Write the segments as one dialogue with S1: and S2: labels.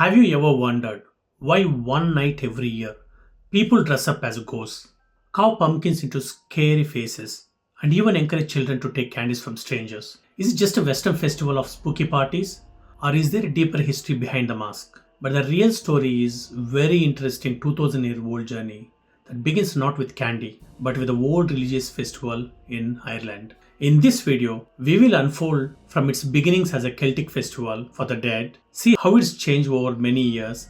S1: Have you ever wondered why one night every year people dress up as ghosts, carve pumpkins into scary faces, and even encourage children to take candies from strangers? Is it just a Western festival of spooky parties, or is there a deeper history behind the mask? But the real story is very interesting 2000-year-old journey that begins not with candy but with a old religious festival in Ireland. In this video, we will unfold from its beginnings as a Celtic festival for the dead, see how it's changed over many years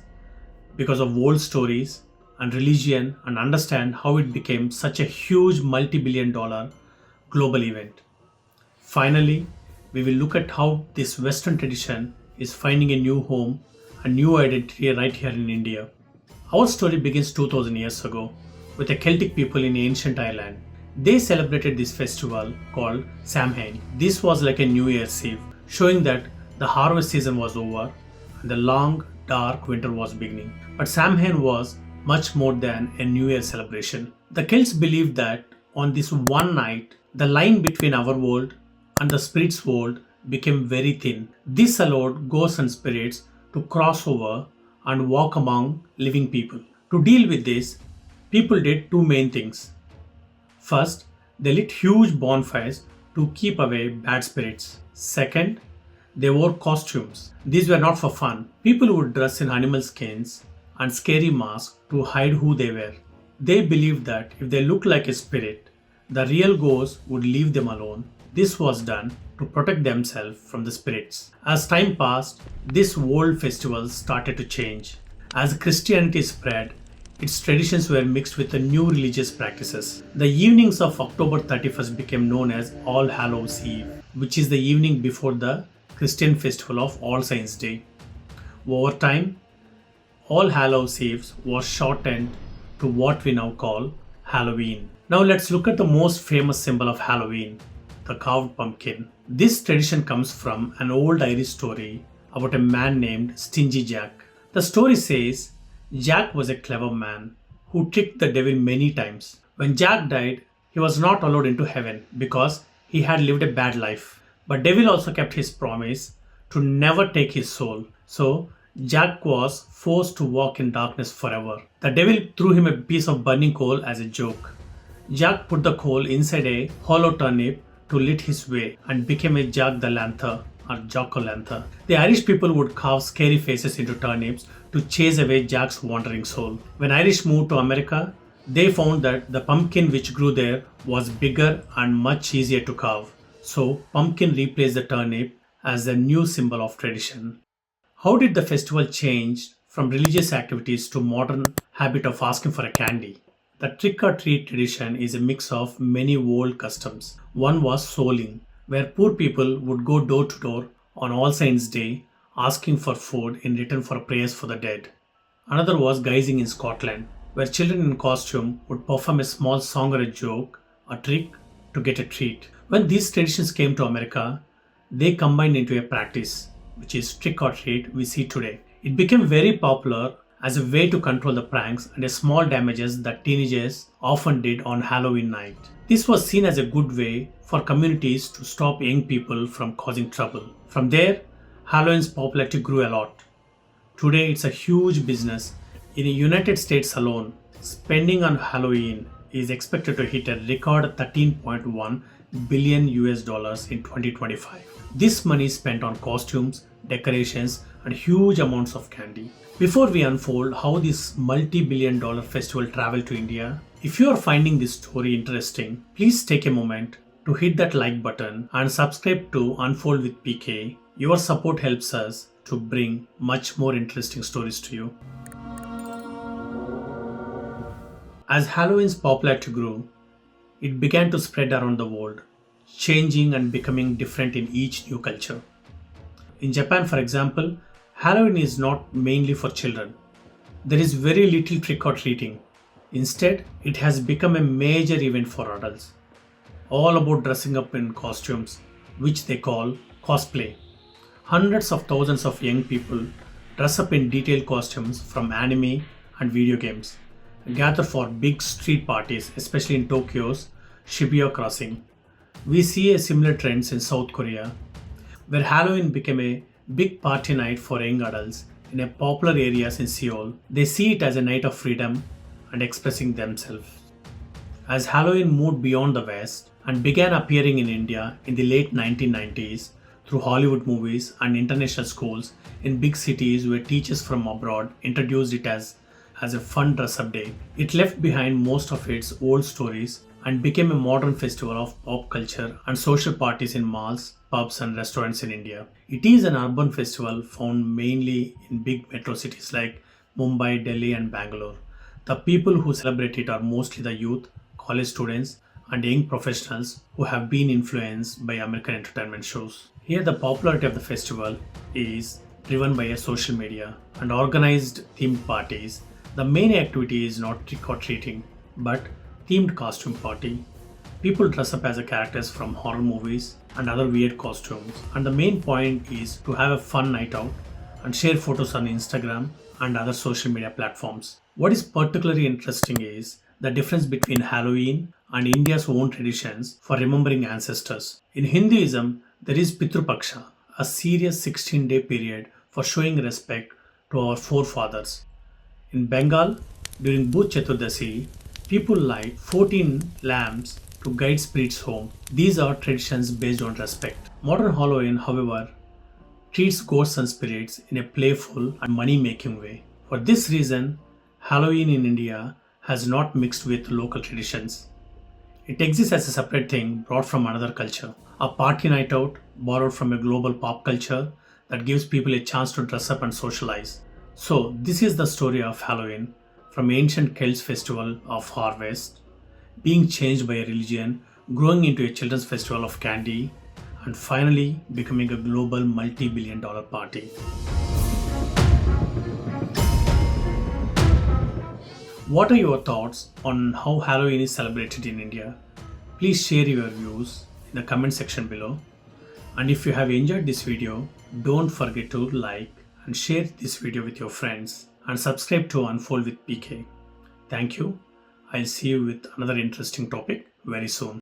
S1: because of old stories and religion, and understand how it became such a huge multi-billion-dollar global event. Finally, we will look at how this Western tradition is finding a new home, a new identity right here in India. Our story begins 2000 years ago with the Celtic people in ancient Ireland. They celebrated this festival called Samhain. This was like a New Year's Eve, showing that the harvest season was over and the long, dark winter was beginning. But Samhain was much more than a New Year celebration. The Celts believed that on this one night, the line between our world and the spirit's world became very thin. This allowed ghosts and spirits to cross over and walk among living people. To deal with this, people did two main things. First, they lit huge bonfires to keep away bad spirits. Second, they wore costumes. These were not for fun. People would dress in animal skins and scary masks to hide who they were. They believed that if they looked like a spirit, the real ghost would leave them alone. This was done to protect themselves from the spirits. As time passed, this old festival started to change. As Christianity spread, its traditions were mixed with the new religious practices. The evenings of October 31st became known as All Hallows Eve, which is the evening before the Christian festival of All Saints' Day. Over time, All Hallows Eve was shortened to what we now call Halloween. Now let's look at the most famous symbol of Halloween, the carved pumpkin. This tradition comes from an old Irish story about a man named Stingy Jack. The story says Jack was a clever man who tricked the devil many times. When Jack died, he was not allowed into heaven because he had lived a bad life. But devil also kept his promise to never take his soul. So Jack was forced to walk in darkness forever. The devil threw him a piece of burning coal as a joke. Jack put the coal inside a hollow turnip to lit his way and became a Jack the Lantern or Jack-o'-lantern. The Irish people would carve scary faces into turnips to chase away Jack's wandering soul. When Irish moved to America, they found that the pumpkin which grew there was bigger and much easier to carve. So pumpkin replaced the turnip as the new symbol of tradition. How did the festival change from religious activities to modern habit of asking for a candy? The trick-or-treat tradition is a mix of many old customs. One was souling, where poor people would go door to door on All Saints' Day asking for food in return for prayers for the dead. Another was guising in Scotland, where children in costume would perform a small song or a joke, a trick, to get a treat. When these traditions came to America, they combined into a practice, which is trick-or-treat we see today. It became very popular as a way to control the pranks and the small damages that teenagers often did on Halloween night. This was seen as a good way for communities to stop young people from causing trouble. From there, Halloween's popularity grew a lot. Today, it's a huge business. In the United States alone, spending on Halloween is expected to hit a record 13.1 billion US dollars in 2025. This money is spent on costumes, decorations, and huge amounts of candy. Before we unfold how this multi-billion-dollar festival traveled to India, if you are finding this story interesting, please take a moment to hit that like button and subscribe to Unfold with PK. Your support helps us to bring much more interesting stories to you. As Halloween's popularity grew, it began to spread around the world, changing and becoming different in each new culture. In Japan, for example, Halloween is not mainly for children. There is very little trick-or-treating. Instead, it has become a major event for adults, all about dressing up in costumes, which they call cosplay. Hundreds of thousands of young people dress up in detailed costumes from anime and video games, gather for big street parties, especially in Tokyo's Shibuya crossing. We see a similar trends in South Korea, where Halloween became a big party night for young adults in a popular areas in Seoul. They see it as a night of freedom and expressing themselves. As Halloween moved beyond the West and began appearing in India in the late 1990s through Hollywood movies and international schools in big cities where teachers from abroad introduced it as a fun dress up day, it left behind most of its old stories and became a modern festival of pop culture and social parties in malls, pubs, and restaurants in India. It is an urban festival found mainly in big metro cities like Mumbai, Delhi, and Bangalore. The people who celebrate it are mostly the youth, college students, and young professionals who have been influenced by American entertainment shows. Here, the popularity of the festival is driven by a social media and organized themed parties. The main activity is not trick or treating, but themed costume party. People dress up as a characters from horror movies and other weird costumes, and the main point is to have a fun night out and share photos on Instagram and other social media platforms. What is particularly interesting is the difference between Halloween and India's own traditions for remembering ancestors. In Hinduism, there is Pitru Paksha, a serious 16-day period for showing respect to our forefathers. In Bengal, during Bhuj Chaturdasi, people light 14 lamps to guide spirits home. These are traditions based on respect. Modern Halloween, however, treats ghosts and spirits in a playful and money making way. For this reason, Halloween in India has not mixed with local traditions. It exists as a separate thing brought from another culture, a party night out borrowed from a global pop culture that gives people a chance to dress up and socialize. So, this is the story of Halloween, from ancient Celts festival of harvest, being changed by a religion, growing into a children's festival of candy, and finally becoming a global multi-billion-dollar party. What are your thoughts on how Halloween is celebrated in India? Please share your views in the comment section below. And if you have enjoyed this video, don't forget to like and share this video with your friends and subscribe to Unfold with PK. Thank you. I'll see you with another interesting topic very soon.